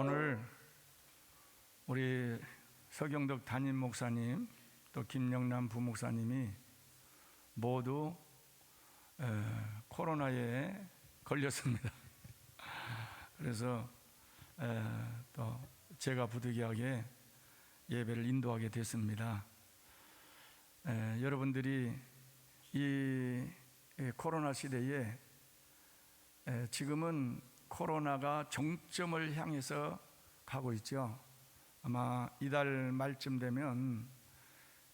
오늘 우리 서경덕 담임 목사님 또 김영남 부목사님이 모두 코로나에 걸렸습니다. 그래서 또 제가 부득이하게 예배를 인도하게 됐습니다. 여러분들이 이 코로나 시대에 지금은 코로나가 정점을 향해서 가고 있죠. 아마 이달 말쯤 되면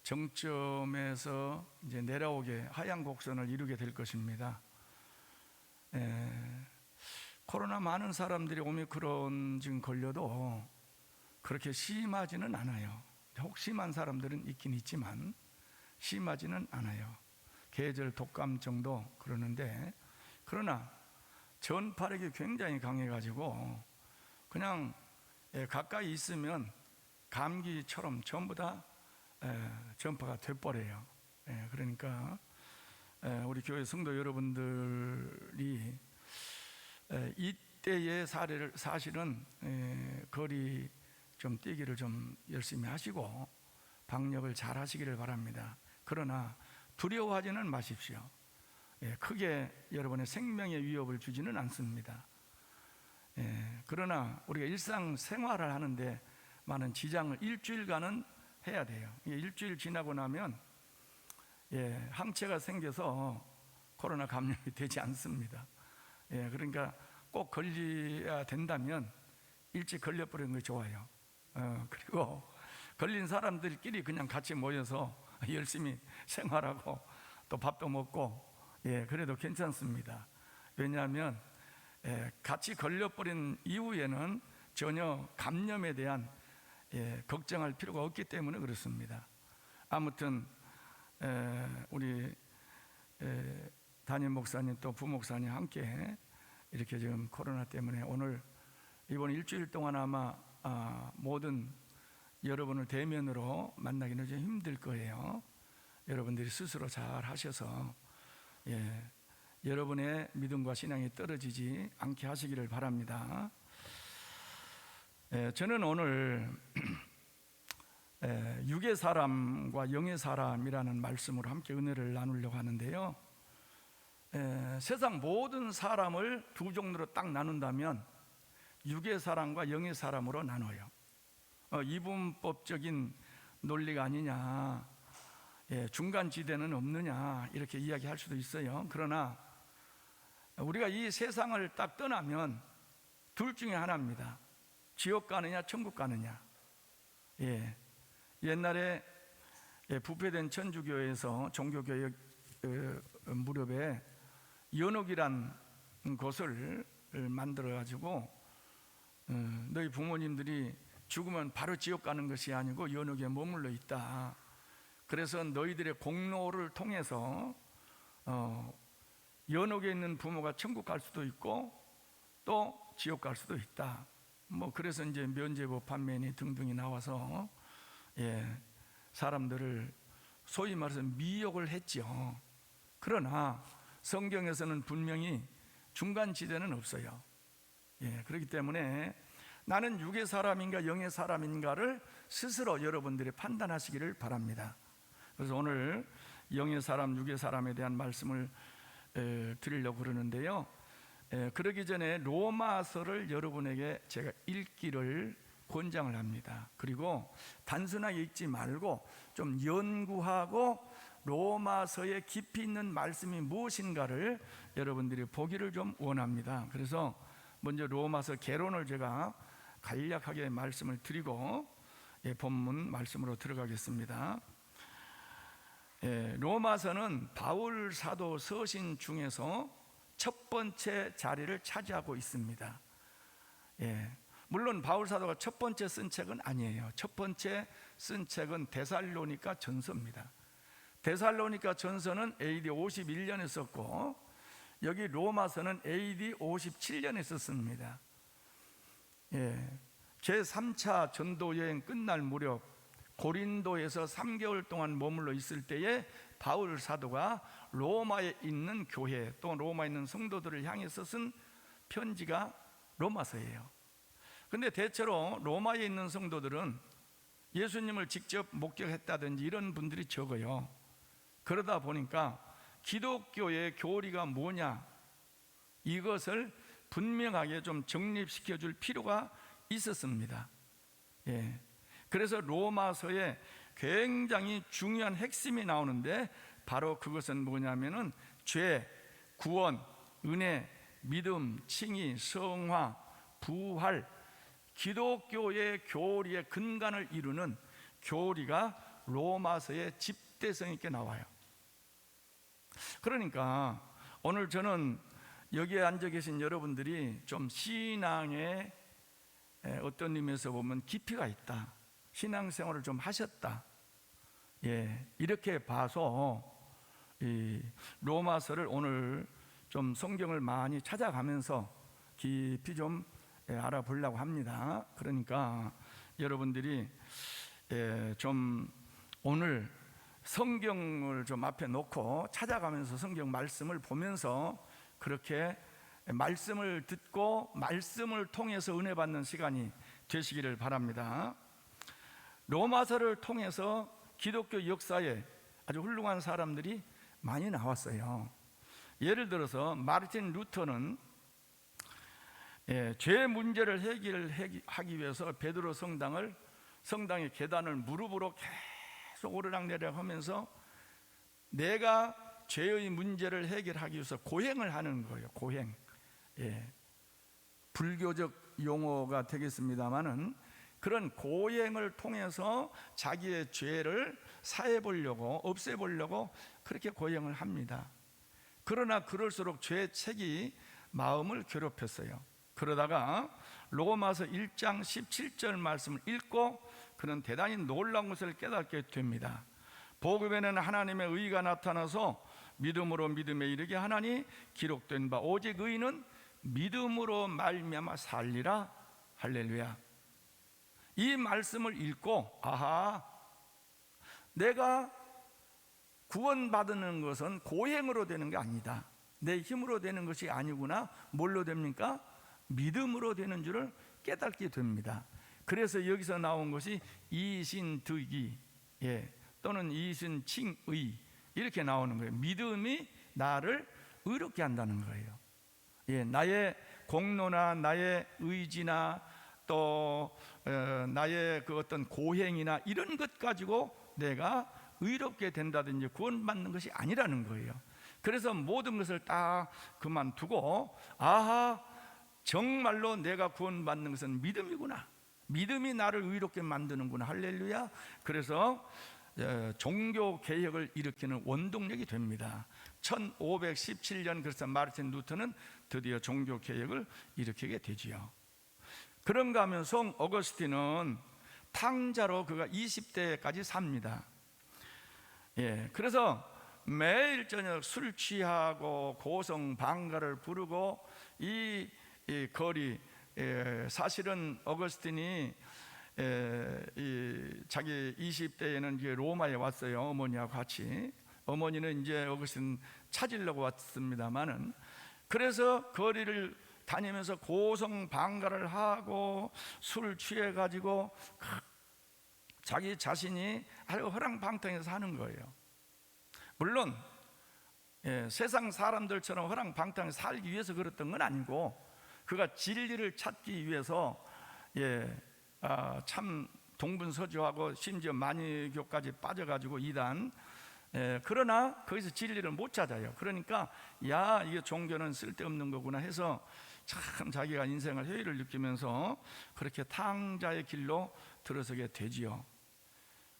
정점에서 이제 내려오게 하향 곡선을 이루게 될 것입니다. 코로나 많은 사람들이 오미크론 지금 걸려도 그렇게 심하지는 않아요. 혹 심한 사람들은 있긴 있지만 심하지는 않아요. 계절 독감 정도 그러는데, 그러나 전파력이 굉장히 강해가지고 그냥 가까이 있으면 감기처럼 전부 다 전파가 돼버려요. 그러니까 우리 교회 성도 여러분들이 이때의 사실은 거리 좀 뛰기를 좀 열심히 하시고 방역을 잘 하시기를 바랍니다. 그러나 두려워하지는 마십시오. 크게 여러분의 생명에 위협을 주지는 않습니다. 그러나 우리가 일상생활을 하는데 많은 지장을 일주일간은 해야 돼요. 일주일 지나고 나면 항체가 생겨서 코로나 감염이 되지 않습니다. 그러니까 꼭 걸려야 된다면 일찍 걸려버리는 게 좋아요. 그리고 걸린 사람들끼리 그냥 같이 모여서 열심히 생활하고 또 밥도 먹고 그래도 괜찮습니다. 왜냐하면 같이 걸려버린 이후에는 전혀 감염에 대한 걱정할 필요가 없기 때문에 그렇습니다. 아무튼 우리 담임 목사님 또 부목사님 함께 이렇게 지금 코로나 때문에 오늘 이번 일주일 동안 아마 모든 여러분을 대면으로 만나기는 좀 힘들 거예요. 여러분들이 스스로 잘 하셔서 여러분의 믿음과 신앙이 떨어지지 않게 하시기를 바랍니다. 저는 오늘 육의 사람과 영의 사람이라는 말씀으로 함께 은혜를 나누려고 하는데요. 세상 모든 사람을 두 종류로 딱 나눈다면 육의 사람과 영의 사람으로 나눠요. 이분법적인 논리가 아니냐, 중간지대는 없느냐 이렇게 이야기할 수도 있어요. 그러나 우리가 이 세상을 딱 떠나면 둘 중에 하나입니다. 지옥 가느냐 천국 가느냐. 옛날에 부패된 천주교에서 종교개혁 무렵에 연옥이란 곳을 만들어 가지고 너희 부모님들이 죽으면 바로 지옥 가는 것이 아니고 연옥에 머물러 있다. 그래서 너희들의 공로를 통해서 연옥에 있는 부모가 천국 갈 수도 있고 또 지옥 갈 수도 있다. 그래서 이제 면죄부 판매니 등등이 나와서 사람들을 소위 말해서 미혹을 했죠. 그러나 성경에서는 분명히 중간지대는 없어요. 그렇기 때문에 나는 육의 사람인가 영의 사람인가를 스스로 여러분들이 판단하시기를 바랍니다. 그래서 오늘 영의 사람, 육의 사람에 대한 말씀을 드리려고 그러는데요. 그러기 전에 로마서를 여러분에게 제가 읽기를 권장을 합니다. 그리고 단순하게 읽지 말고 좀 연구하고 로마서에 깊이 있는 말씀이 무엇인가를 여러분들이 보기를 좀 원합니다. 그래서 먼저 로마서 개론을 제가 간략하게 말씀을 드리고 본문 말씀으로 들어가겠습니다. 로마서는 바울 사도 서신 중에서 첫 번째 자리를 차지하고 있습니다. 물론 바울 사도가 첫 번째 쓴 책은 아니에요. 첫 번째 쓴 책은 데살로니가 전서입니다. 데살로니가 전서는 AD 51년에 썼고 여기 로마서는 AD 57년에 썼습니다. 제3차 전도 여행 끝날 무렵 고린도에서 3개월 동안 머물러 있을 때에 바울 사도가 로마에 있는 교회 또 로마에 있는 성도들을 향해서 쓴 편지가 로마서예요. 근데 대체로 로마에 있는 성도들은 예수님을 직접 목격했다든지 이런 분들이 적어요. 그러다 보니까 기독교의 교리가 뭐냐, 이것을 분명하게 좀 정립시켜 줄 필요가 있었습니다. 예. 그래서 로마서에 굉장히 중요한 핵심이 나오는데, 바로 그것은 뭐냐면은 죄, 구원, 은혜, 믿음, 칭의, 성화, 부활, 기독교의 교리의 근간을 이루는 교리가 로마서에 집대성 있게 나와요. 그러니까 오늘 저는 여기에 앉아 계신 여러분들이 좀 신앙에 어떤 의미에서 보면 깊이가 있다, 신앙생활을 좀 하셨다, 이렇게 봐서 이 로마서를 오늘 좀 성경을 많이 찾아가면서 깊이 좀 알아보려고 합니다. 그러니까 여러분들이 좀 오늘 성경을 좀 앞에 놓고 찾아가면서 성경 말씀을 보면서 그렇게 말씀을 듣고 말씀을 통해서 은혜 받는 시간이 되시기를 바랍니다. 로마서를 통해서 기독교 역사에 아주 훌륭한 사람들이 많이 나왔어요. 예를 들어서 마르틴 루터는 죄 문제를 해결하기 위해서 베드로 성당의 계단을 무릎으로 계속 오르락내리락 하면서 내가 죄의 문제를 해결하기 위해서 고행을 하는 거예요. 고행. 불교적 용어가 되겠습니다마는 그런 고행을 통해서 자기의 죄를 사해보려고, 없애보려고 그렇게 고행을 합니다. 그러나 그럴수록 죄책이 마음을 괴롭혔어요. 그러다가 로마서 1장 17절 말씀을 읽고 그는 대단히 놀라운 것을 깨닫게 됩니다. 복음에는 하나님의 의가 나타나서 믿음으로 믿음에 이르게 하나니 기록된 바 오직 의인은 믿음으로 말미암아 살리라. 할렐루야. 이 말씀을 읽고 아하, 내가 구원받는 것은 고행으로 되는 게 아니다, 내 힘으로 되는 것이 아니구나. 뭘로 됩니까? 믿음으로 되는 줄을 깨닫게 됩니다. 그래서 여기서 나온 것이 이신득이, 또는 이신칭의, 이렇게 나오는 거예요. 믿음이 나를 의롭게 한다는 거예요. 나의 공로나 나의 의지나 또 나의 그 어떤 고행이나 이런 것 가지고 내가 의롭게 된다든지 구원받는 것이 아니라는 거예요. 그래서 모든 것을 딱 그만두고 아하, 정말로 내가 구원받는 것은 믿음이구나, 믿음이 나를 의롭게 만드는구나. 할렐루야. 그래서 종교 개혁을 일으키는 원동력이 됩니다. 1517년 그래서 마르틴 루터는 드디어 종교 개혁을 일으키게 되지요. 그런가 하면 성 어거스틴은 탕자로 그가 20대까지 삽니다. 그래서 매일 저녁 술 취하고 고성방가를 부르고 이 거리, 사실은 어거스틴이 자기 20대에는 이제 로마에 왔어요. 어머니하고 같이. 어머니는 이제 어거스틴 찾으려고 왔습니다만은, 그래서 거리를 다니면서 고성방가를 하고 술 취해 가지고 자기 자신이 아주 허랑방탕해서 사는 거예요. 물론 세상 사람들처럼 허랑방탕해서 살기 위해서 그랬던 건 아니고, 그가 진리를 찾기 위해서 참 동분서주하고 심지어 만유교까지 빠져가지고 이단, 그러나 거기서 진리를 못 찾아요. 그러니까 이게 종교는 쓸데없는 거구나 해서 참 자기가 인생을 회의를 느끼면서 그렇게 탕자의 길로 들어서게 되지요.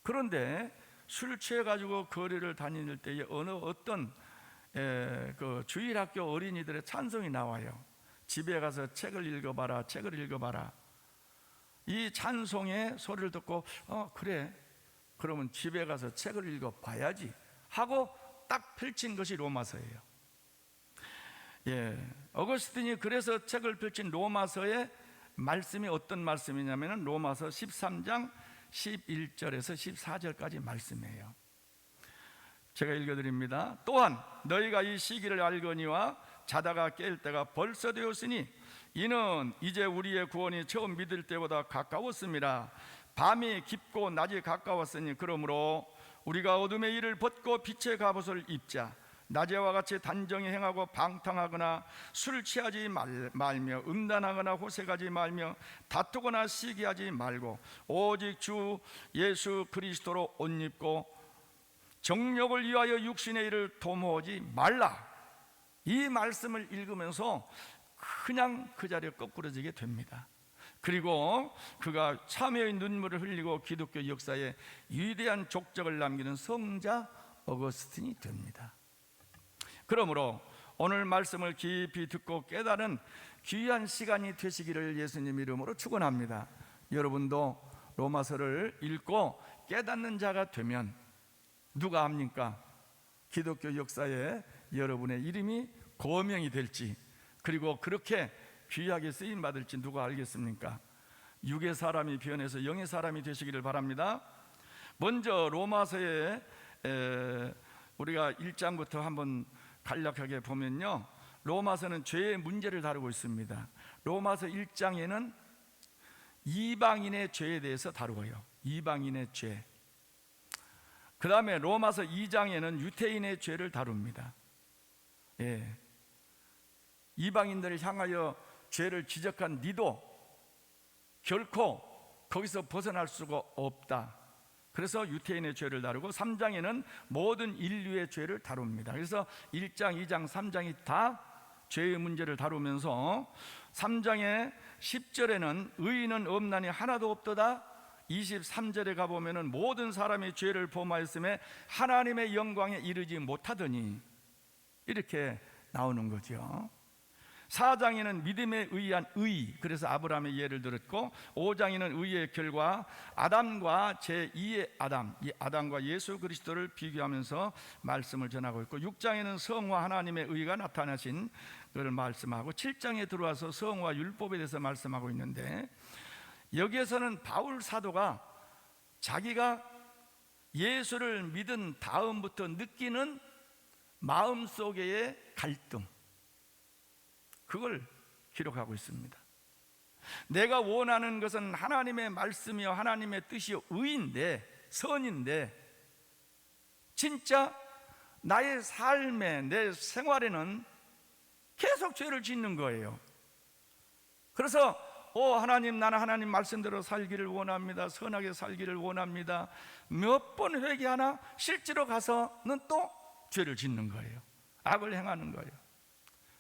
그런데 술 취해가지고 거리를 다닐 때에 어떤 그 주일학교 어린이들의 찬송이 나와요. 집에 가서 책을 읽어봐라, 책을 읽어봐라. 이 찬송의 소리를 듣고 그래, 그러면 집에 가서 책을 읽어봐야지 하고 딱 펼친 것이 로마서예요. 어거스틴이 그래서 책을 펼친 로마서의 말씀이 어떤 말씀이냐면 로마서 13장 11절에서 14절까지 말씀이에요. 제가 읽어드립니다. 또한 너희가 이 시기를 알거니와 자다가 깰 때가 벌써 되었으니 이는 이제 우리의 구원이 처음 믿을 때보다 가까웠습니다. 밤이 깊고 낮이 가까웠으니 그러므로 우리가 어둠의 일을 벗고 빛의 갑옷을 입자. 낮에와 같이 단정히 행하고 방탕하거나 술 취하지 말며 음란하거나 호색하지 말며 다투거나 시기하지 말고 오직 주 예수 그리스도로 옷 입고 정욕을 위하여 육신의 일을 도모하지 말라. 이 말씀을 읽으면서 그냥 그 자리에 거꾸러지게 됩니다. 그리고 그가 참여의 눈물을 흘리고 기독교 역사에 위대한 족적을 남기는 성자 어거스틴이 됩니다. 그러므로 오늘 말씀을 깊이 듣고 깨달은 귀한 시간이 되시기를 예수님 이름으로 축원합니다. 여러분도 로마서를 읽고 깨닫는 자가 되면 누가 압니까? 기독교 역사에 여러분의 이름이 거명이 될지, 그리고 그렇게 귀하게 쓰임 받을지 누가 알겠습니까? 육의 사람이 변해서 영의 사람이 되시기를 바랍니다. 먼저 로마서에 우리가 1장부터 한번 간략하게 보면요, 로마서는 죄의 문제를 다루고 있습니다. 로마서 1장에는 이방인의 죄에 대해서 다루어요. 이방인의 죄. 그 다음에 로마서 2장에는 유태인의 죄를 다룹니다. 예. 이방인들을 향하여 죄를 지적한 니도 결코 거기서 벗어날 수가 없다. 그래서 유태인의 죄를 다루고 3장에는 모든 인류의 죄를 다룹니다. 그래서 1장, 2장, 3장이 다 죄의 문제를 다루면서 3장의 10절에는 의인은 없나니 하나도 없도다. 23절에 가보면 모든 사람이 죄를 범하였음에 하나님의 영광에 이르지 못하더니, 이렇게 나오는 거죠. 4장에는 믿음에 의한 의, 그래서 아브라함의 예를 들었고, 5장에는 의의 결과 아담과 제2의 아담, 이 아담과 예수 그리스도를 비교하면서 말씀을 전하고 있고, 6장에는 성화 하나님의 의가 나타나신 것을 말씀하고, 7장에 들어와서 성화 율법에 대해서 말씀하고 있는데, 여기에서는 바울 사도가 자기가 예수를 믿은 다음부터 느끼는 마음속의 갈등, 그걸 기록하고 있습니다. 내가 원하는 것은 하나님의 말씀이요 하나님의 뜻이요 의인데, 선인데, 진짜 나의 삶에, 내 생활에는 계속 죄를 짓는 거예요. 그래서 하나님, 나는 하나님 말씀대로 살기를 원합니다. 선하게 살기를 원합니다. 몇 번 회개하나 실제로 가서는 또 죄를 짓는 거예요. 악을 행하는 거예요.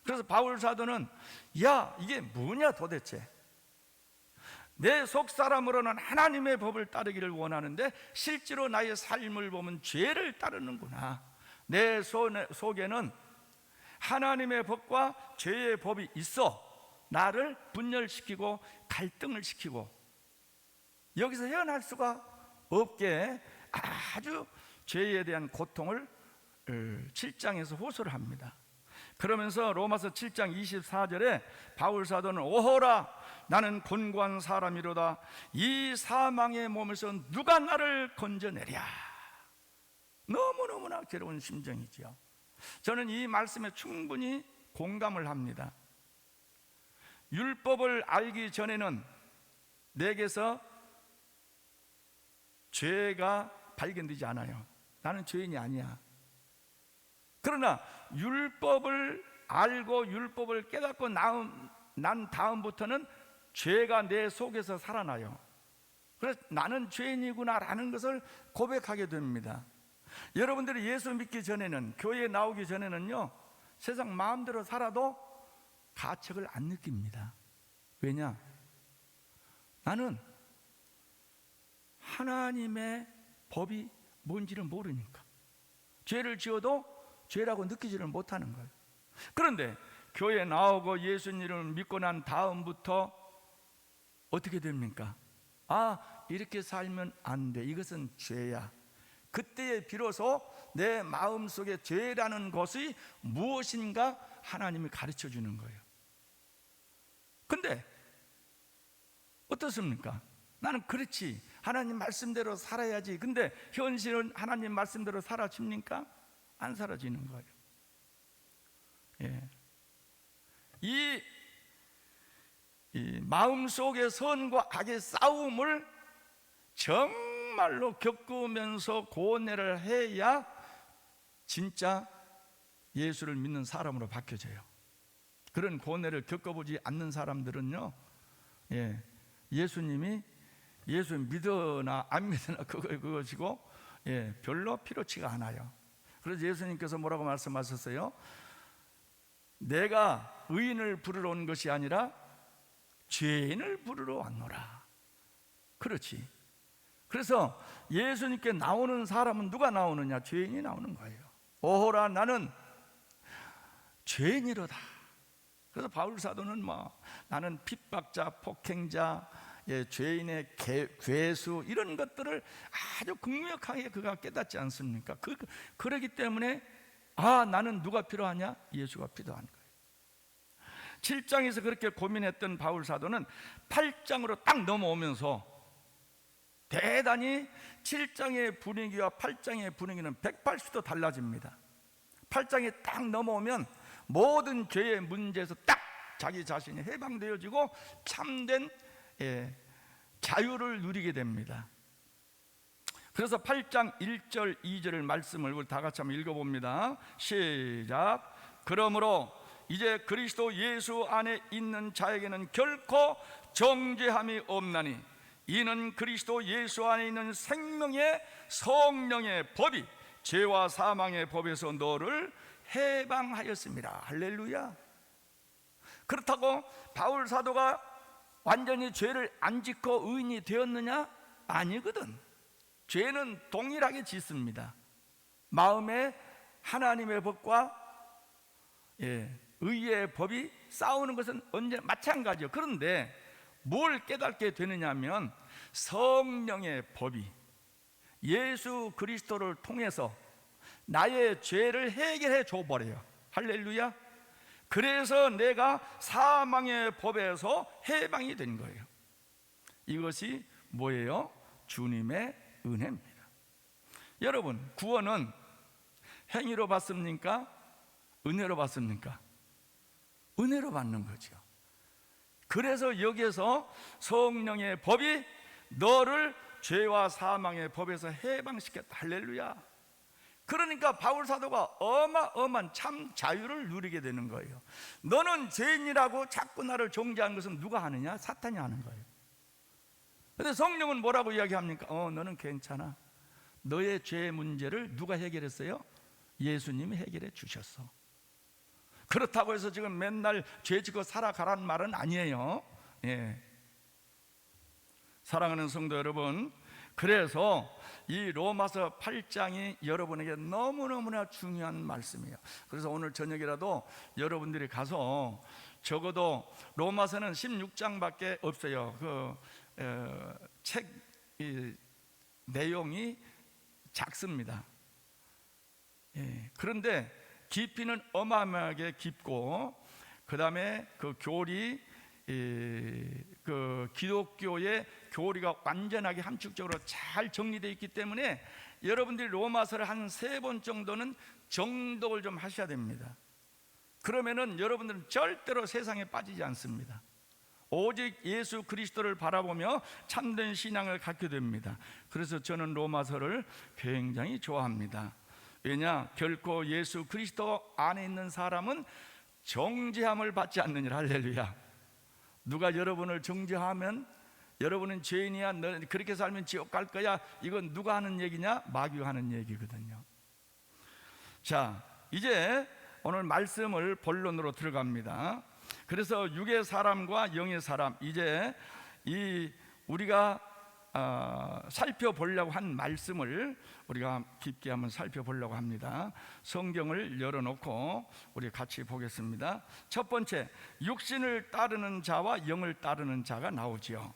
그래서 바울 사도는 야, 이게 뭐냐 도대체, 내 속사람으로는 하나님의 법을 따르기를 원하는데 실제로 나의 삶을 보면 죄를 따르는구나. 내 속에는 하나님의 법과 죄의 법이 있어 나를 분열시키고 갈등을 시키고 여기서 헤어날 수가 없게 아주 죄에 대한 고통을 7장에서 호소를 합니다. 그러면서 로마서 7장 24절에 바울 사도는 오호라, 나는 곤고한 사람이로다. 이 사망의 몸에서 누가 나를 건져내랴. 너무너무나 괴로운 심정이지요. 저는 이 말씀에 충분히 공감을 합니다. 율법을 알기 전에는 내게서 죄가 발견되지 않아요. 나는 죄인이 아니야. 그러나 율법을 알고 율법을 깨닫고 난 다음부터는 죄가 내 속에서 살아나요. 그래서 나는 죄인이구나라는 것을 고백하게 됩니다. 여러분들이 예수 믿기 전에는, 교회에 나오기 전에는요, 세상 마음대로 살아도 가책을 안 느낍니다. 왜냐? 나는 하나님의 법이 뭔지를 모르니까. 죄를 지어도 죄라고 느끼지를 못하는 거예요. 그런데 교회에 나오고 예수님을 믿고 난 다음부터 어떻게 됩니까? 이렇게 살면 안 돼, 이것은 죄야. 그때에 비로소 내 마음속에 죄라는 것이 무엇인가 하나님이 가르쳐 주는 거예요. 근데 어떻습니까? 나는 그렇지, 하나님 말씀대로 살아야지. 근데 현실은 하나님 말씀대로 사라집니까? 안 사라지는 거예요. 예. 이 마음속의 선과 악의 싸움을 정말로 겪으면서 고뇌를 해야 진짜 예수를 믿는 사람으로 바뀌어져요. 그런 고뇌를 겪어보지 않는 사람들은요, 예수님이 예수 믿으나 안 믿으나 그것이고, 별로 필요치가 않아요. 그래서 예수님께서 뭐라고 말씀하셨어요? 내가 의인을 부르러 온 것이 아니라 죄인을 부르러 왔노라. 그렇지. 그래서 예수님께 나오는 사람은 누가 나오느냐? 죄인이 나오는 거예요. 오호라 나는 죄인이로다. 그래서 바울 사도는 나는 핍박자, 폭행자, 죄인의 괴수 이런 것들을 아주 극명하게 그가 깨닫지 않습니까? 그러기 때문에 나는 누가 필요하냐? 예수가 필요한 거예요. 7장에서 그렇게 고민했던 바울 사도는 8장으로 딱 넘어오면서 대단히 7장의 분위기와 8장의 분위기는 180도 달라집니다. 8장에 딱 넘어오면 모든 죄의 문제에서 딱 자기 자신이 해방되어지고 참된 자유를 누리게 됩니다. 그래서 8장 1절 2절의 말씀을 우리 다 같이 한번 읽어봅니다. 시작. 그러므로 이제 그리스도 예수 안에 있는 자에게는 결코 정죄함이 없나니 이는 그리스도 예수 안에 있는 생명의 성령의 법이 죄와 사망의 법에서 너를 해방하였습니다. 할렐루야. 그렇다고 바울 사도가 완전히 죄를 안 짓고 의인이 되었느냐? 아니거든. 죄는 동일하게 짓습니다. 마음에 하나님의 법과 의의 법이 싸우는 것은 언제나 마찬가지예요. 그런데 뭘 깨닫게 되느냐 하면 성령의 법이 예수 그리스도를 통해서 나의 죄를 해결해 줘버려요. 할렐루야. 그래서 내가 사망의 법에서 해방이 된 거예요. 이것이 뭐예요? 주님의 은혜입니다. 여러분, 구원은 행위로 받습니까? 은혜로 받습니까? 은혜로 받는 거죠. 그래서 여기에서 성령의 법이 너를 죄와 사망의 법에서 해방시켰다. 할렐루야. 그러니까 바울 사도가 어마어마한 참 자유를 누리게 되는 거예요. 너는 죄인이라고 자꾸 나를 정죄하는 것은 누가 하느냐? 사탄이 하는 거예요. 그런데 성령은 뭐라고 이야기합니까? 너는 괜찮아. 너의 죄 문제를 누가 해결했어요? 예수님이 해결해 주셨어. 그렇다고 해서 지금 맨날 죄 짓고 살아가라는 말은 아니에요. 사랑하는 성도 여러분, 그래서 이 로마서 8장이 여러분에게 너무너무나 중요한 말씀이에요. 그래서 오늘 저녁이라도 여러분들이 가서 적어도 로마서는 16장밖에 없어요. 책 내용이 작습니다. 그런데 깊이는 어마어마하게 깊고, 그 다음에 그 교리, 그 기독교의 교리가 완전하게 함축적으로 잘 정리되어 있기 때문에 여러분들이 로마서를 한 3번 정도는 정독을 좀 하셔야 됩니다. 그러면은 여러분들은 절대로 세상에 빠지지 않습니다. 오직 예수 그리스도를 바라보며 참된 신앙을 갖게 됩니다. 그래서 저는 로마서를 굉장히 좋아합니다. 왜냐? 결코 예수 그리스도 안에 있는 사람은 정죄함을 받지 않느니라. 할렐루야. 누가 여러분을 정죄하면 여러분은 죄인이야, 너 그렇게 살면 지옥 갈 거야, 이건 누가 하는 얘기냐? 마귀가 하는 얘기거든요. 자, 이제 오늘 말씀을 본론으로 들어갑니다. 그래서 육의 사람과 영의 사람, 이제 우리가 살펴보려고 한 말씀을 우리가 깊게 한번 살펴보려고 합니다. 성경을 열어놓고 우리 같이 보겠습니다. 첫 번째, 육신을 따르는 자와 영을 따르는 자가 나오죠.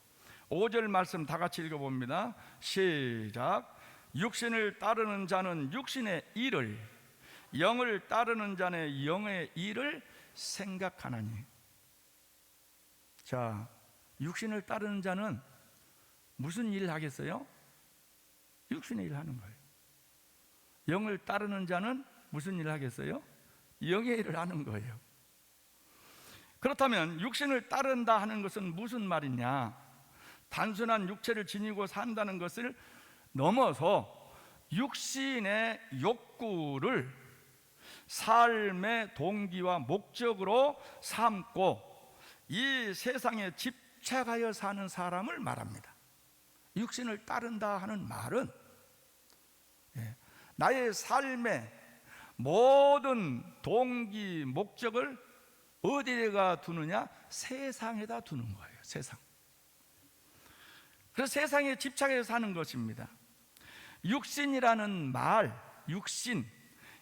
5절 말씀 다 같이 읽어봅니다. 시작. 육신을 따르는 자는 육신의 일을, 영을 따르는 자는 영의 일을 생각하나니. 자, 육신을 따르는 자는 무슨 일을 하겠어요? 육신의 일을 하는 거예요. 영을 따르는 자는 무슨 일을 하겠어요? 영의 일을 하는 거예요. 그렇다면 육신을 따른다 하는 것은 무슨 말이냐? 단순한 육체를 지니고 산다는 것을 넘어서 육신의 욕구를 삶의 동기와 목적으로 삼고 이 세상에 집착하여 사는 사람을 말합니다. 육신을 따른다 하는 말은 나의 삶의 모든 동기, 목적을 어디에가 두느냐? 세상에다 두는 거예요. 세상. 그래서 세상에 집착해서 사는 것입니다. 육신이라는 말, 육신,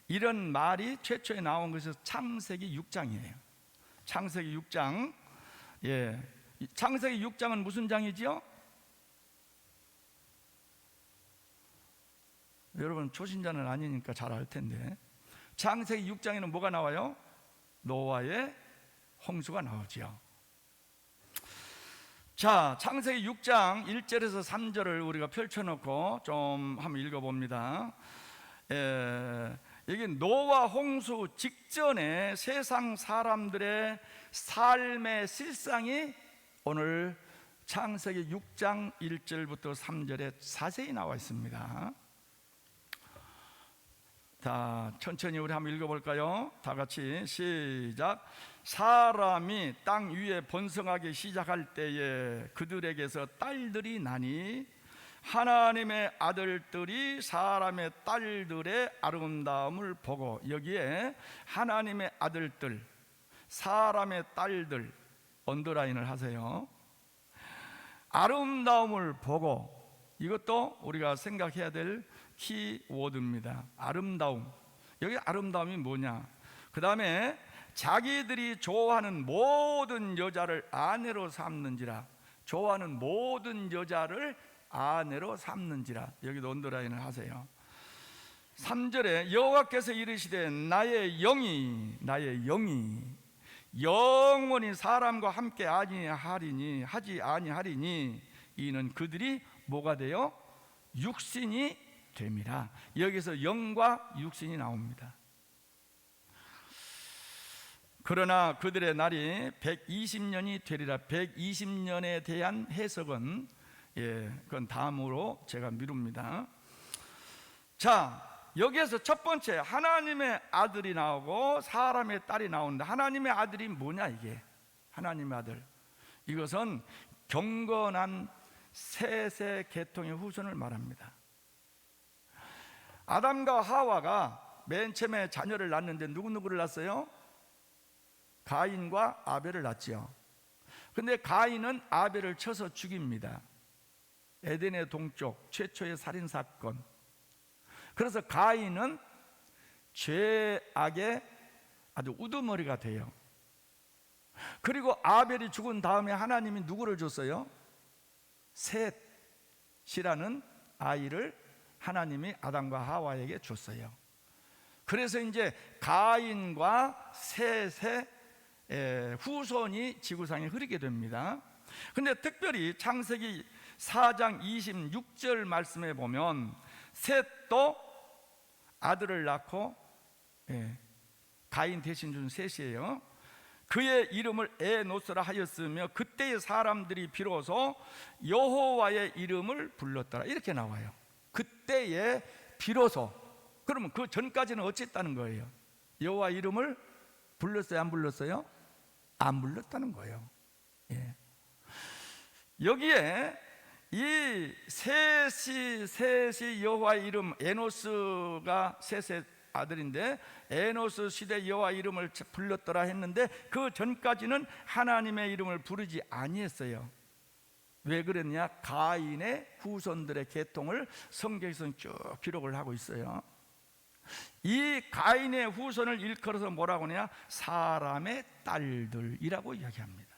이런 말이 최초에 나온 것이 창세기 6장이에요. 창세기 6장. 창세기 6장은 무슨 장이지요? 여러분 초신자는 아니니까 잘 알 텐데, 창세기 6장에는 뭐가 나와요? 노아의 홍수가 나오지요. 자, 창세기 6장 1절에서 3절을 우리가 펼쳐놓고 좀 한번 읽어봅니다. 여기 노아 홍수 직전에 세상 사람들의 삶의 실상이 오늘 창세기 6장 1절부터 3절에 자세히 나와 있습니다. 자, 천천히 우리 한번 읽어볼까요? 다 같이 시작. 사람이 땅 위에 번성하기 시작할 때에 그들에게서 딸들이 나니 하나님의 아들들이 사람의 딸들의 아름다움을 보고, 여기에 하나님의 아들들, 사람의 딸들 언더라인을 하세요. 아름다움을 보고, 이것도 우리가 생각해야 될 키워드입니다. 아름다움. 여기 아름다움이 뭐냐? 그 다음에 자기들이 좋아하는 모든 여자를 아내로 삼는지라. 좋아하는 모든 여자를 아내로 삼는지라. 여기도 언더라인을 하세요. 3절에 여호와께서 이르시되 나의 영이 영원히 사람과 함께 하지 아니하리니 이는 그들이 뭐가 돼요? 육신이 됨이라. 여기서 영과 육신이 나옵니다. 그러나 그들의 날이 120년이 되리라. 120년에 대한 해석은 그건 다음으로 제가 미룹니다. 자, 여기에서 첫 번째 하나님의 아들이 나오고 사람의 딸이 나오는데, 하나님의 아들이 뭐냐? 이게 하나님의 아들, 이것은 경건한 셋의 계통의 후손을 말합니다. 아담과 하와가 맨 처음에 자녀를 낳는데 누구를 낳았어요? 가인과 아벨을 낳지요. 근데 가인은 아벨을 쳐서 죽입니다. 에덴의 동쪽 최초의 살인사건. 그래서 가인은 죄악의 아주 우두머리가 돼요. 그리고 아벨이 죽은 다음에 하나님이 누구를 줬어요? 셋이라는 아이를 하나님이 아담과 하와에게 줬어요. 그래서 이제 가인과 셋의 후손이 지구상에 흐르게 됩니다. 근데 특별히 창세기 4장 26절 말씀에 보면 셋도 아들을 낳고, 가인 대신 준 셋이에요. 그의 이름을 에노스라 하였으며 그때의 사람들이 비로소 여호와의 이름을 불렀더라. 이렇게 나와요. 그때에 비로소. 그러면 그 전까지는 어쨌다는 거예요? 여호와 이름을 불렀어요? 안 불렀어요? 안 불렀다는 거예요. 여기에 이 셋이 여호와의 이름, 에노스가 셋의 아들인데 에노스 시대 여호와 이름을 불렀더라 했는데 그 전까지는 하나님의 이름을 부르지 아니했어요. 왜 그랬냐? 가인의 후손들의 계통을 성경에서는 쭉 기록을 하고 있어요. 이 가인의 후손을 일컬어서 뭐라고 하냐? 사람의 딸들이라고 이야기합니다.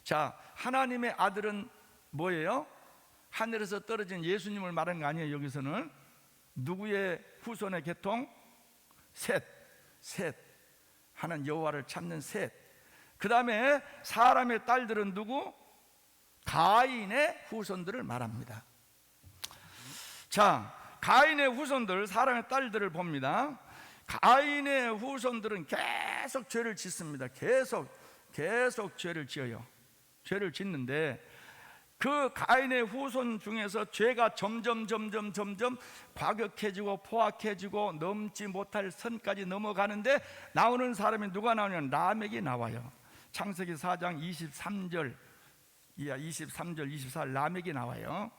자, 하나님의 아들은 뭐예요? 하늘에서 떨어진 예수님을 말하는 거 아니에요. 여기서는 누구의 후손의 계통? 셋. 하나님 여호와를 찾는 셋. 그 다음에 사람의 딸들은 누구? 가인의 후손들을 말합니다. 자, 가인의 후손들, 사람의 딸들을 봅니다. 가인의 후손들은 계속 죄를 짓습니다. 계속 죄를 지어요. 죄를 짓는데 그 가인의 후손 중에서 죄가 점점 과격해지고 포악해지고 넘지 못할 선까지 넘어가는데 나오는 사람이 누가 나오냐면 라멕이 나와요. 창세기 4장 23절 24절 라멕이 나와요.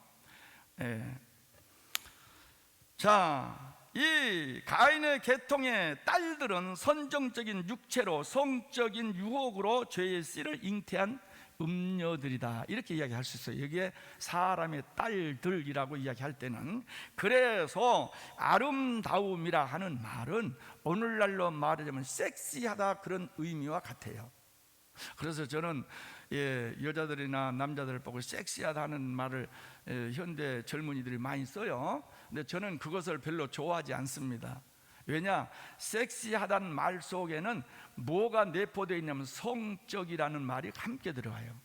자, 이 가인의 계통의 딸들은 선정적인 육체로 성적인 유혹으로 죄의 씨를 잉태한 음녀들이다, 이렇게 이야기할 수 있어요. 여기에 사람의 딸들이라고 이야기할 때는. 그래서 아름다움이라 하는 말은 오늘날로 말하자면 섹시하다, 그런 의미와 같아요. 그래서 저는 여자들이나 남자들을 보고 섹시하다 하는 말을 현대 젊은이들이 많이 써요. 근데 저는 그것을 별로 좋아하지 않습니다. 왜냐? 섹시하다는 말 속에는 뭐가 내포되어 있냐면 성적이라는 말이 함께 들어가요.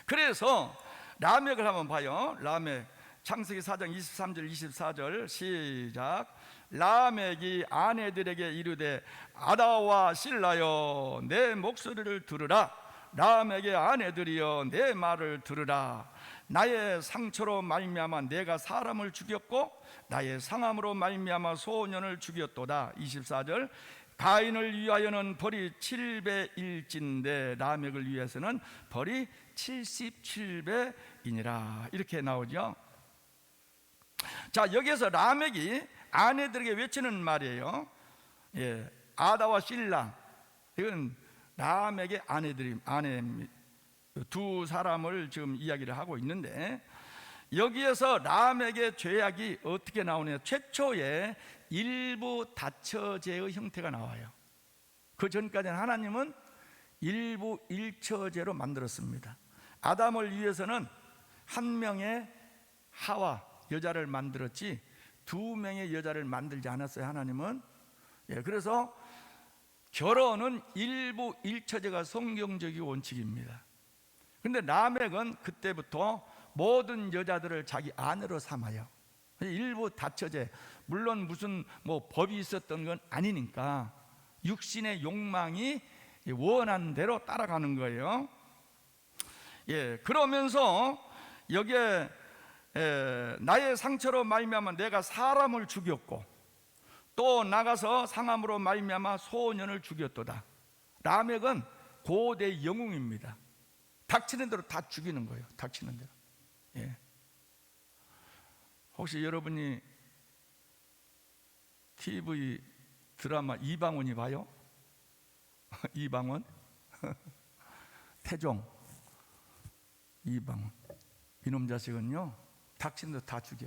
그래서 라멕을 한번 봐요. 라멕 창세기 4장 23절 24절 시작. 라멕이 아내들에게 이르되 아다와 실라여 내 목소리를 들으라. 라멕의 아내들이여 내 말을 들으라. 나의 상처로 말미암아 내가 사람을 죽였고 나의 상함으로 말미암아 소년을 죽였도다. 24절. 가인을 위하여는 벌이 7배일진데 라멕을 위해서는 벌이 77배이니라, 이렇게 나오죠. 자, 여기에서 라멕이 아내들에게 외치는 말이에요. 아다와 실라, 이건 라멕의 아내 두 사람을 지금 이야기를 하고 있는데, 여기에서 라멕의 죄악이 어떻게 나오냐? 최초의 일부 다처제의 형태가 나와요. 그 전까지는 하나님은 일부 일처제로 만들었습니다. 아담을 위해서는 한 명의 하와 여자를 만들었지 두 명의 여자를 만들지 않았어요, 하나님은. 그래서 결혼은 일부 일처제가 성경적인 원칙입니다. 그런데 라멕은 그때부터 모든 여자들을 자기 아내로 삼아요. 일부 다처제, 물론 무슨 법이 있었던 건 아니니까 육신의 욕망이 원하는 대로 따라가는 거예요. 그러면서 여기에 나의 상처로 말미암아 내가 사람을 죽였고 또 나가서 상함으로 말미암아 소년을 죽였도다. 라멕은 고대 영웅입니다. 닥치는 대로 다 죽이는 거예요. 닥치는 대로. 혹시 여러분이 TV 드라마 이방원이 봐요? 이방원? 태종 이방원, 이놈 자식은요 닥치는 대로 다 죽여.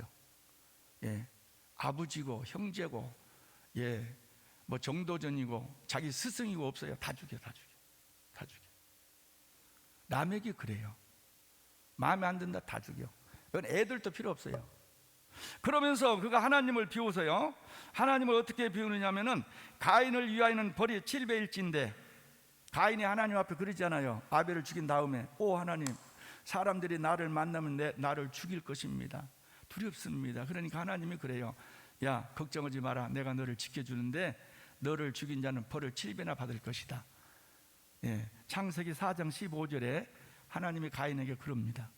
아버지고 형제고 정도전이고 자기 스승이고 없어요. 다 죽여. 라멕이 그래요. 마음에 안 든다 다 죽여. 이건 애들도 필요 없어요. 그러면서 그가 하나님을 비웃어요. 하나님을 어떻게 비우느냐면은 가인을 위하여는 벌이 7배일진데, 가인이 하나님 앞에 그러잖아요. 아벨을 죽인 다음에 오 하나님, 사람들이 나를 만나면 나를 죽일 것입니다. 두렵습니다. 그러니까 하나님이 그래요. 야, 걱정하지 마라. 내가 너를 지켜주는데 너를 죽인 자는 벌을 7배나 받을 것이다. 창세기 4장 15절에 하나님이 가인에게 그럽니다.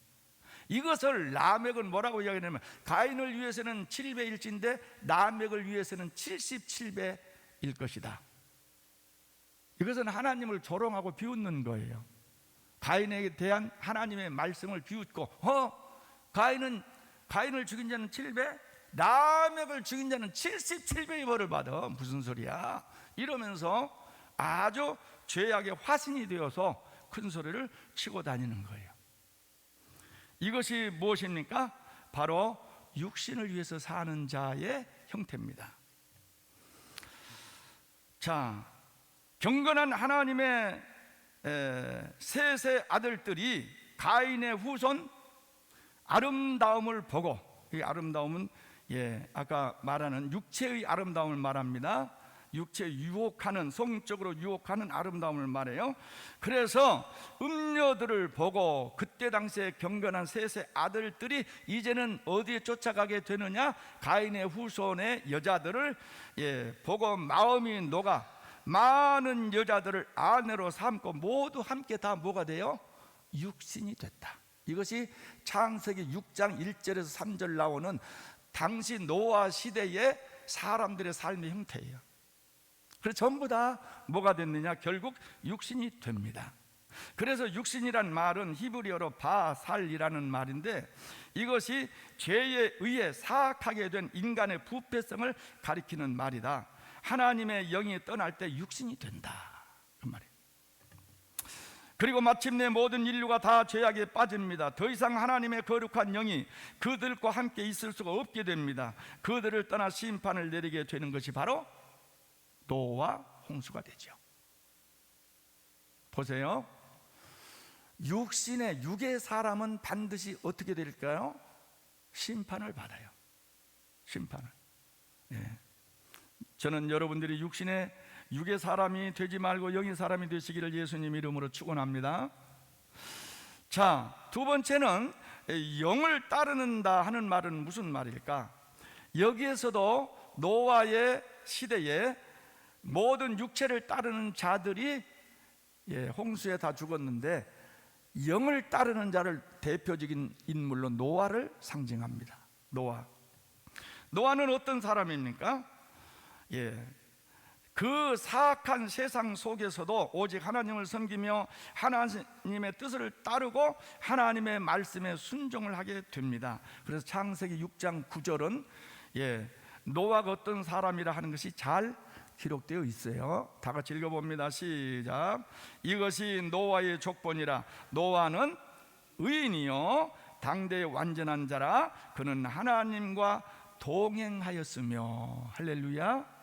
이것을 라멕은 뭐라고 이야기하냐면 가인을 위해서는 7배일진데 라멕을 위해서는 77배일 것이다. 이것은 하나님을 조롱하고 비웃는 거예요. 가인에 대한 하나님의 말씀을 비웃고 가인을 죽인 자는 7배, 라멕을 죽인 자는 77배의 벌을 받아. 무슨 소리야? 이러면서 아주 죄악의 화신이 되어서 큰 소리를 치고 다니는 거예요. 이것이 무엇입니까? 바로 육신을 위해서 사는 자의 형태입니다. 자, 경건한 하나님의 셋의 아들들이 가인의 후손 아름다움을 보고, 이 아름다움은 아까 말하는 육체의 아름다움을 말합니다. 육체 유혹하는, 성적으로 유혹하는 아름다움을 말해요. 그래서 음녀들을 보고 그때 당시에 경건한 셋의 아들들이 이제는 어디에 쫓아가게 되느냐? 가인의 후손의 여자들을 보고 마음이 녹아 많은 여자들을 아내로 삼고 모두 함께 다 뭐가 돼요? 육신이 됐다. 이것이 창세기 6장 1절에서 3절 나오는 당시 노아 시대의 사람들의 삶의 형태예요. 그래서 전부 다 뭐가 됐느냐? 결국 육신이 됩니다. 그래서 육신이란 말은 히브리어로 바살이라는 말인데, 이것이 죄에 의해 사악하게 된 인간의 부패성을 가리키는 말이다. 하나님의 영이 떠날 때 육신이 된다, 그 말이에요. 그리고 마침내 모든 인류가 다 죄악에 빠집니다. 더 이상 하나님의 거룩한 영이 그들과 함께 있을 수가 없게 됩니다. 그들을 떠나 심판을 내리게 되는 것이 바로 노아 홍수가 되죠. 보세요. 육의 사람은 반드시 어떻게 될까요? 심판을 받아요. 심판을. 예. 저는 여러분들이 육의 사람이 되지 말고 영의 사람이 되시기를 예수님 이름으로 축원합니다. 자, 두 번째는 영을 따르는다 하는 말은 무슨 말일까? 여기에서도 노아의 시대에 모든 육체를 따르는 자들이 홍수에 다 죽었는데, 영을 따르는 자를 대표적인 인물로 노아를 상징합니다. 노아는 어떤 사람입니까? 그 사악한 세상 속에서도 오직 하나님을 섬기며 하나님의 뜻을 따르고 하나님의 말씀에 순종을 하게 됩니다. 그래서 창세기 6장 9절은 노아가 어떤 사람이라 하는 것이 잘 기록되어 있어요. 다 같이 읽어봅니다. 시작. 이것이 노아의 족본이라. 노아는 의인이요 당대의 완전한 자라. 그는 하나님과 동행하였으며. 할렐루야.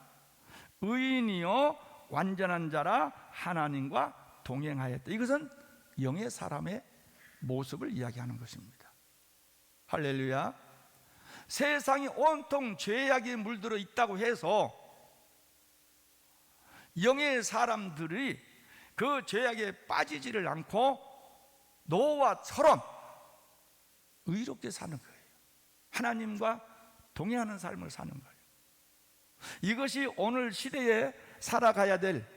의인이요 완전한 자라 하나님과 동행하였다. 이것은 영의 사람의 모습을 이야기하는 것입니다. 할렐루야. 세상이 온통 죄악이 물들어 있다고 해서 영의 사람들이 그 죄악에 빠지지를 않고 노아처럼 의롭게 사는 거예요. 하나님과 동행하는 삶을 사는 거예요. 이것이 오늘 시대에 살아가야 될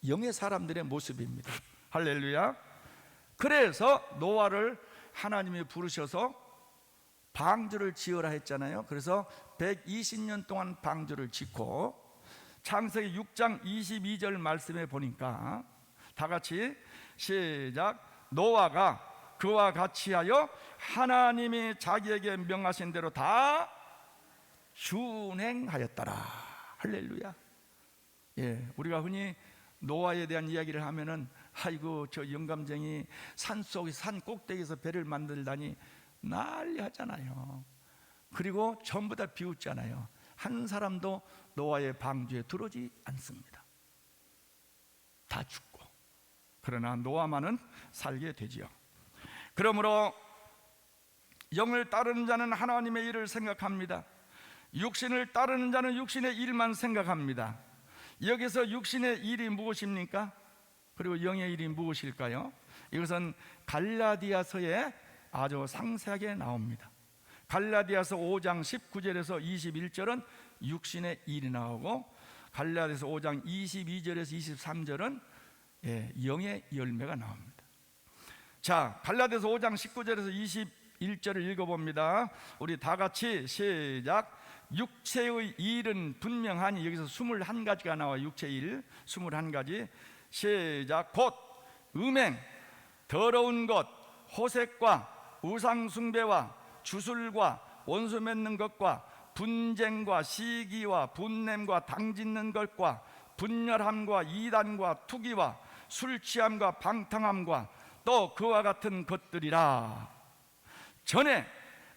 영의 사람들의 모습입니다. 할렐루야. 그래서 노아를 하나님이 부르셔서 방주를 지으라 했잖아요. 그래서 120년 동안 방주를 짓고, 창세기 6장 22절 말씀에 보니까 다 같이 시작. 노아가 그와 같이 하여 하나님이 자기에게 명하신 대로 다 준행하였더라. 할렐루야. 우리가 흔히 노아에 대한 이야기를 하면은 아이고 저 영감쟁이 산속에 산 꼭대기에서 배를 만들다니 난리 하잖아요. 그리고 전부 다 비웃잖아요. 한 사람도 노아의 방주에 들어오지 않습니다. 다 죽고. 그러나 노아만은 살게 되지요. 그러므로 영을 따르는 자는 하나님의 일을 생각합니다. 육신을 따르는 자는 육신의 일만 생각합니다. 여기서 육신의 일이 무엇입니까? 그리고 영의 일이 무엇일까요? 이것은 갈라디아서에 아주 상세하게 나옵니다. 갈라디아서 5장 19절에서 21절은 육신의 일이 나오고, 갈라디아서 5장 22절에서 23절은 영의 열매가 나옵니다. 자, 갈라디아서 5장 19절에서 21절을 읽어봅니다. 우리 다 같이 시작. 육체의 일은 분명하니, 여기서 21가지가 나와요. 육체의 일 21가지. 시작. 곧 음행, 더러운 것, 호색과 우상숭배와 주술과 원수 맺는 것과 분쟁과 시기와 분냄과 당짓는 것과 분열함과 이단과 투기와 술취함과 방탕함과 또 그와 같은 것들이라. 전에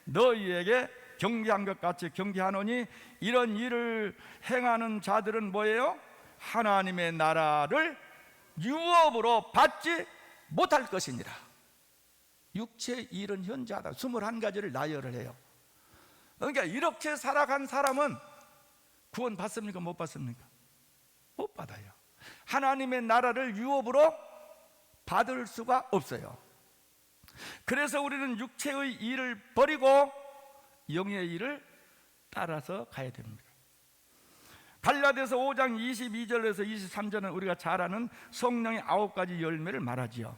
너희에게 경계한 것 같이 경계하노니 이런 일을 행하는 자들은 뭐예요? 하나님의 나라를 유업으로 받지 못할 것이니라. 육체의 일은 현저하다. 21가지를 나열을 해요. 그러니까 이렇게 살아간 사람은 구원 받습니까? 못 받습니까? 못 받아요. 하나님의 나라를 유업으로 받을 수가 없어요. 그래서 우리는 육체의 일을 버리고 영의 일을 따라서 가야 됩니다. 갈라디아서 5장 22절에서 23절은 우리가 잘 아는 성령의 9가지 열매를 말하지요.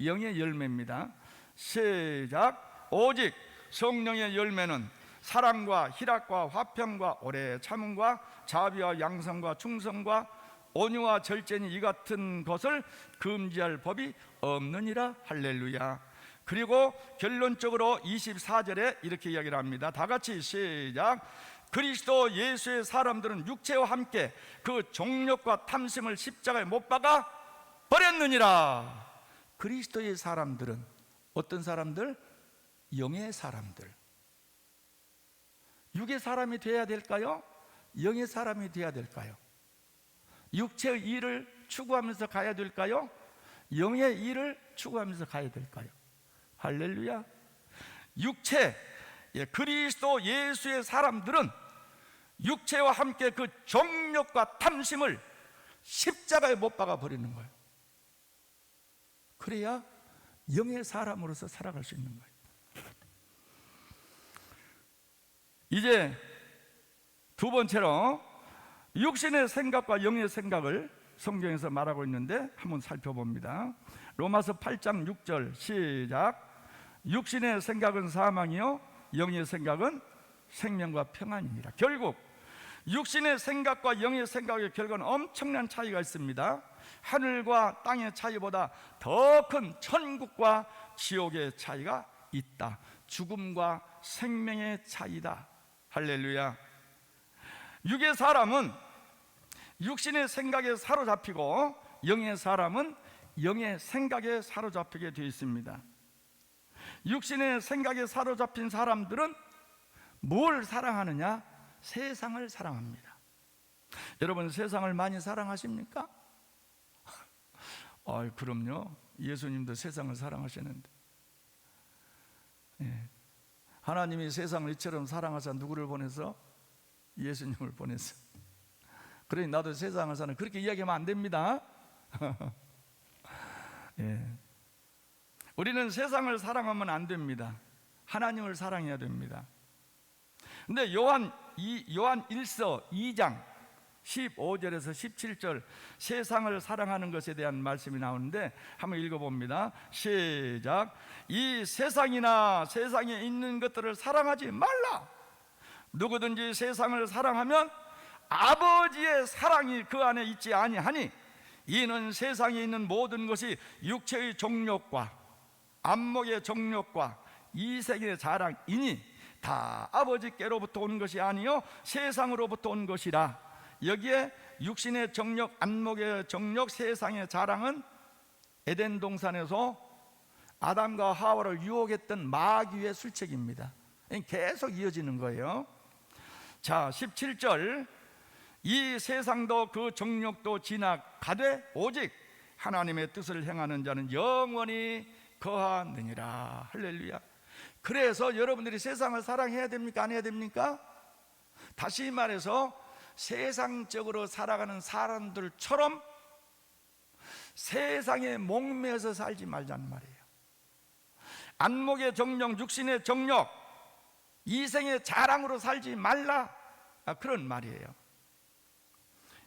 영의 열매입니다. 시작. 오직 성령의 열매는 사랑과 희락과 화평과 오래 참음과 자비와 양성과 충성과 온유와 절제니 이 같은 것을 금지할 법이 없느니라. 할렐루야. 그리고 결론적으로 24절에 이렇게 이야기를 합니다. 다 같이 시작. 그리스도 예수의 사람들은 육체와 함께 그 정욕과 탐심을 십자가에 못 박아 버렸느니라. 그리스도의 사람들은 어떤 사람들? 영의 사람들. 육의 사람이 되어야 될까요? 영의 사람이 되어야 될까요? 육체의 일을 추구하면서 가야 될까요? 영의 일을 추구하면서 가야 될까요? 할렐루야. 육체, 그리스도 예수의 사람들은 육체와 함께 그 정욕과 탐심을 십자가에 못 박아 버리는 거예요. 그래야 영의 사람으로서 살아갈 수 있는 거예요. 이제 두 번째로 육신의 생각과 영의 생각을 성경에서 말하고 있는데 한번 살펴봅니다. 로마서 8장 6절 시작. 육신의 생각은 사망이요 영의 생각은 생명과 평안이니라. 결국 육신의 생각과 영의 생각의 결과는 엄청난 차이가 있습니다. 하늘과 땅의 차이보다 더 큰 천국과 지옥의 차이가 있다. 죽음과 생명의 차이다. 할렐루야. 육의 사람은 육신의 생각에 사로잡히고 영의 사람은 영의 생각에 사로잡히게 되어 있습니다. 육신의 생각에 사로잡힌 사람들은 뭘 사랑하느냐? 세상을 사랑합니다. 여러분 세상을 많이 사랑하십니까? 그럼요. 예수님도 세상을 사랑하시는데, 하나님이 세상을 이처럼 사랑하사 누구를 보내서? 예수님을 보내서. 그러니 나도 세상을 사는, 그렇게 이야기하면 안 됩니다. 우리는 세상을 사랑하면 안 됩니다. 하나님을 사랑해야 됩니다. 근데 요한 1서 2장 15절에서 17절 세상을 사랑하는 것에 대한 말씀이 나오는데 한번 읽어봅니다. 시작. 이 세상이나 세상에 있는 것들을 사랑하지 말라. 누구든지 세상을 사랑하면 아버지의 사랑이 그 안에 있지 아니하니 이는 세상에 있는 모든 것이 육체의 정욕과 안목의 정욕과 이색의 자랑이니 다 아버지께로부터 온 것이 아니요 세상으로부터 온 것이라. 여기에 육신의 정욕, 안목의 정욕, 세상의 자랑은 에덴 동산에서 아담과 하와를 유혹했던 마귀의 술책입니다. 계속 이어지는 거예요. 자, 17절. 이 세상도 그 정욕도 지나가되 오직 하나님의 뜻을 행하는 자는 영원히 거하느니라. 할렐루야. 그래서 여러분들이 세상을 사랑해야 됩니까? 안 해야 됩니까? 다시 말해서 세상적으로 살아가는 사람들처럼 세상에 목매어서 살지 말자는 말이에요. 안목의 정욕, 육신의 정욕, 이생의 자랑으로 살지 말라, 그런 말이에요.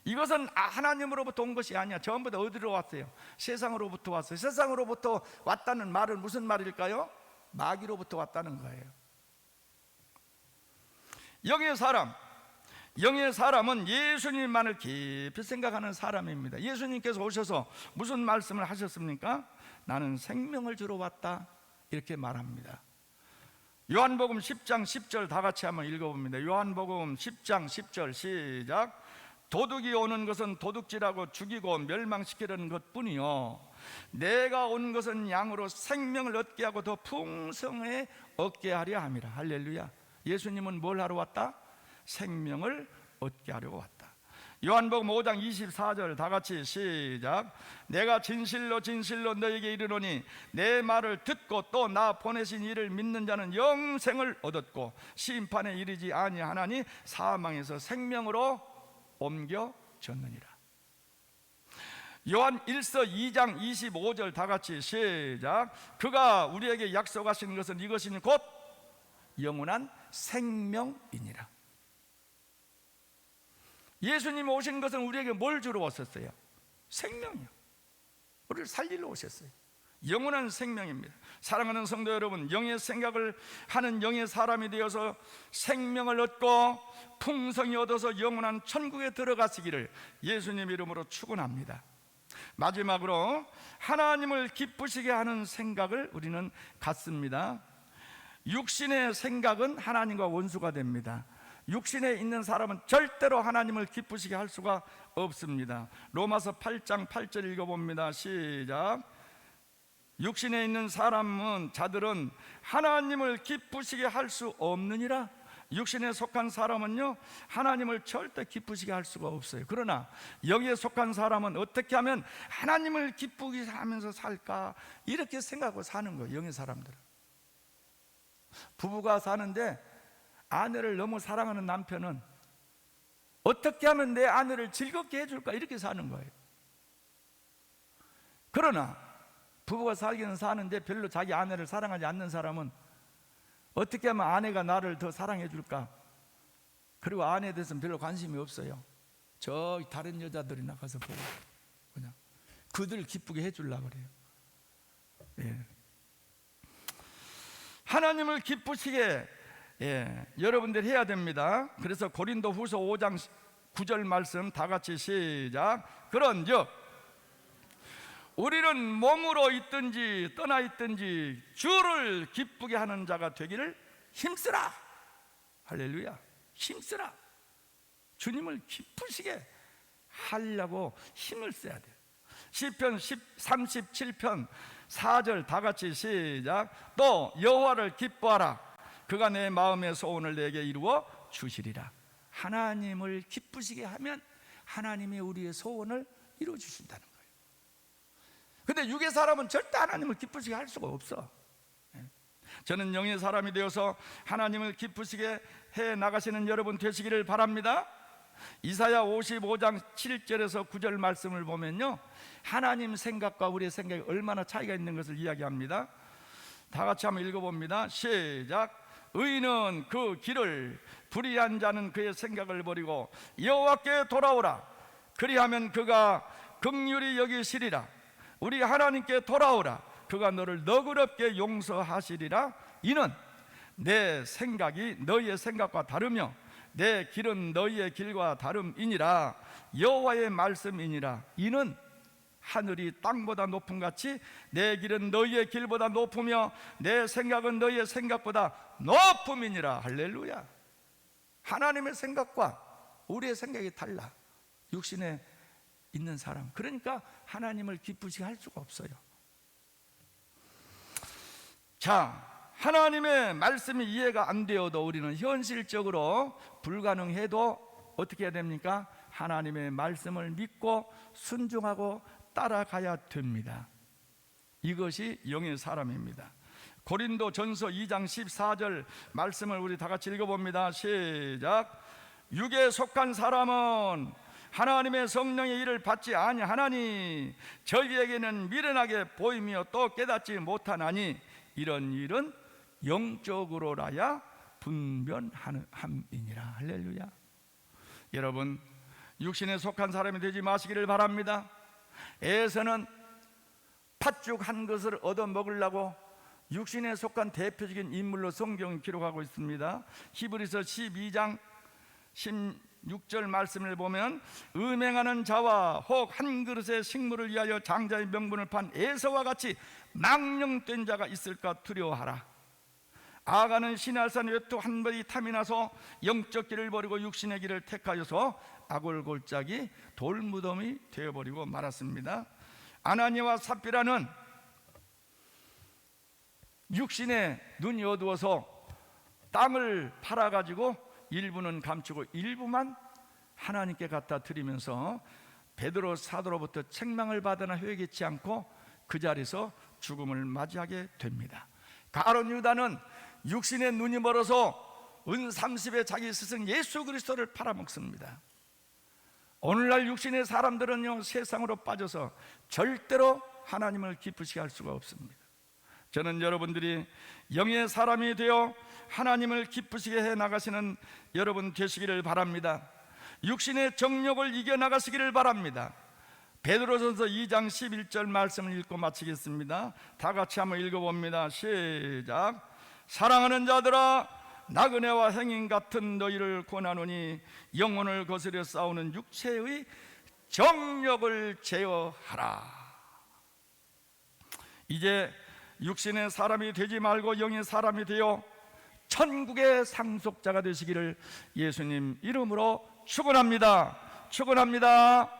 이것은 하나님으로부터 온 것이 아니야. 전부 다 어디로 왔어요? 세상으로부터 왔어요. 세상으로부터 왔다는 말은 무슨 말일까요? 마귀로부터 왔다는 거예요. 영의 사람은 예수님만을 깊이 생각하는 사람입니다. 예수님께서 오셔서 무슨 말씀을 하셨습니까? 나는 생명을 주러 왔다, 이렇게 말합니다. 요한복음 10장 10절 다 같이 한번 읽어봅니다. 요한복음 10장 10절 시작. 도둑이 오는 것은 도둑질하고 죽이고 멸망시키려는 것뿐이요 내가 온 것은 양으로 생명을 얻게 하고 더 풍성히 얻게 하려 함이라. 할렐루야. 예수님은 뭘 하러 왔다? 생명을 얻게 하려고 왔다. 요한복음 5장 24절 다 같이 시작. 내가 진실로 진실로 너에게 이르노니 내 말을 듣고 또 나 보내신 이를 믿는 자는 영생을 얻었고 심판에 이르지 아니하나니 사망에서 생명으로 옮겨졌느니라. 요한 1서 2장 25절 다 같이 시작. 그가 우리에게 약속하신 것은 이것이니 곧 영원한 생명이니라. 예수님이 오신 것은 우리에게 뭘 주러 오셨어요? 생명이요. 우리를 살리러 오셨어요. 영원한 생명입니다. 사랑하는 성도 여러분, 영의 생각을 하는 영의 사람이 되어서 생명을 얻고 풍성히 얻어서 영원한 천국에 들어가시기를 예수님 이름으로 축원합니다. 마지막으로 하나님을 기쁘시게 하는 생각을 우리는 갖습니다. 육신의 생각은 하나님과 원수가 됩니다. 육신에 있는 사람은 절대로 하나님을 기쁘시게 할 수가 없습니다. 로마서 8장 8절 읽어봅니다. 시작. 육신에 있는 사람은 자들은 하나님을 기쁘시게 할 수 없느니라. 육신에 속한 사람은요, 하나님을 절대 기쁘시게 할 수가 없어요. 그러나 영에 속한 사람은 어떻게 하면 하나님을 기쁘게 하면서 살까, 이렇게 생각하고 사는 거예요. 영의 사람들은. 부부가 사는데 아내를 너무 사랑하는 남편은 어떻게 하면 내 아내를 즐겁게 해줄까, 이렇게 사는 거예요. 그러나 부부가 살기는 사는데 별로 자기 아내를 사랑하지 않는 사람은 어떻게 하면 아내가 나를 더 사랑해 줄까, 그리고 아내에 대해서는 별로 관심이 없어요. 저 다른 여자들이나 가서 보고 그냥 그들 기쁘게 해주려고 그래요. 예. 하나님을 기쁘시게 여러분들이 해야 됩니다. 그래서 고린도 후서 5장 9절 말씀 다 같이 시작. 그런즉 우리는 몸으로 있든지 떠나 있든지 주를 기쁘게 하는 자가 되기를 힘쓰라. 할렐루야. 힘쓰라. 주님을 기쁘시게 하려고 힘을 써야 돼요. 시편 37편 4절 다 같이 시작. 또 여호와를 기뻐하라. 그가 내 마음의 소원을 내게 이루어 주시리라. 하나님을 기쁘시게 하면 하나님이 우리의 소원을 이루어 주신다는 거예요. 근데 육의 사람은 절대 하나님을 기쁘시게 할 수가 없어. 저는 영의 사람이 되어서 하나님을 기쁘시게 해 나가시는 여러분 되시기를 바랍니다. 이사야 55장 7절에서 9절 말씀을 보면요, 하나님 생각과 우리의 생각이 얼마나 차이가 있는 것을 이야기합니다. 다 같이 한번 읽어봅니다. 시작. 의인은 그 길을, 불의한 자는 그의 생각을 버리고 여호와께 돌아오라. 그리하면 그가 긍휼히 여기시리라. 우리 하나님께 돌아오라. 그가 너를 너그럽게 용서하시리라. 이는 내 생각이 너희의 생각과 다르며 내 길은 너희의 길과 다름이니라. 여호와의 말씀이니라. 이는 하늘이 땅보다 높음 같이 내 길은 너희의 길보다 높으며 내 생각은 너희의 생각보다 높음이니라. 할렐루야. 하나님의 생각과 우리의 생각이 달라. 육신에 있는 사람, 그러니까 하나님을 기쁘시게 할 수가 없어요. 자, 하나님의 말씀이 이해가 안 되어도 우리는 현실적으로 불가능해도 어떻게 해야 됩니까? 하나님의 말씀을 믿고 순종하고 따라가야 됩니다. 이것이 영의 사람입니다. 고린도 전서 2장 14절 말씀을 우리 다 같이 읽어봅니다. 시작. 육에 속한 사람은 하나님의 성령의 일을 받지 아니하나니 저희에게는 미련하게 보이며 또 깨닫지 못하나니 이런 일은 영적으로라야 분별함이니라. 할렐루야. 여러분, 육신에 속한 사람이 되지 마시기를 바랍니다. 에서는 팥죽 한 것을 얻어 먹으려고 육신에 속한 대표적인 인물로 성경을 기록하고 있습니다. 히브리서 12장 16절 말씀을 보면 음행하는 자와 혹 한 그릇의 식물을 위하여 장자의 명분을 판 에서와 같이 망령된 자가 있을까 두려워하라. 아가는 시날산 외투 한 벌이 탐이 나서 영적 길을 버리고 육신의 길을 택하여서 아골골짜기 돌무덤이 되어버리고 말았습니다. 아나니와 삽비라는 육신의 눈이 어두워서 땅을 팔아가지고 일부는 감추고 일부만 하나님께 갖다 드리면서 베드로 사도로부터 책망을 받으나 회개치 않고 그 자리에서 죽음을 맞이하게 됩니다. 가룟 유다는 육신의 눈이 멀어서 은 30에 자기 스승 예수 그리스도를 팔아먹습니다. 오늘날 육신의 사람들은요, 세상으로 빠져서 절대로 하나님을 기쁘시게 할 수가 없습니다. 저는 여러분들이 영의 사람이 되어 하나님을 기쁘시게 해 나가시는 여러분 되시기를 바랍니다. 육신의 정욕을 이겨나가시기를 바랍니다. 베드로전서 2장 11절 말씀을 읽고 마치겠습니다. 다 같이 한번 읽어봅니다. 시작. 사랑하는 자들아, 나그네와 행인 같은 너희를 권하노니 영혼을 거스려 싸우는 육체의 정욕을 제어하라. 이제 육신의 사람이 되지 말고 영의 사람이 되어 천국의 상속자가 되시기를 예수님 이름으로 축원합니다. 축원합니다.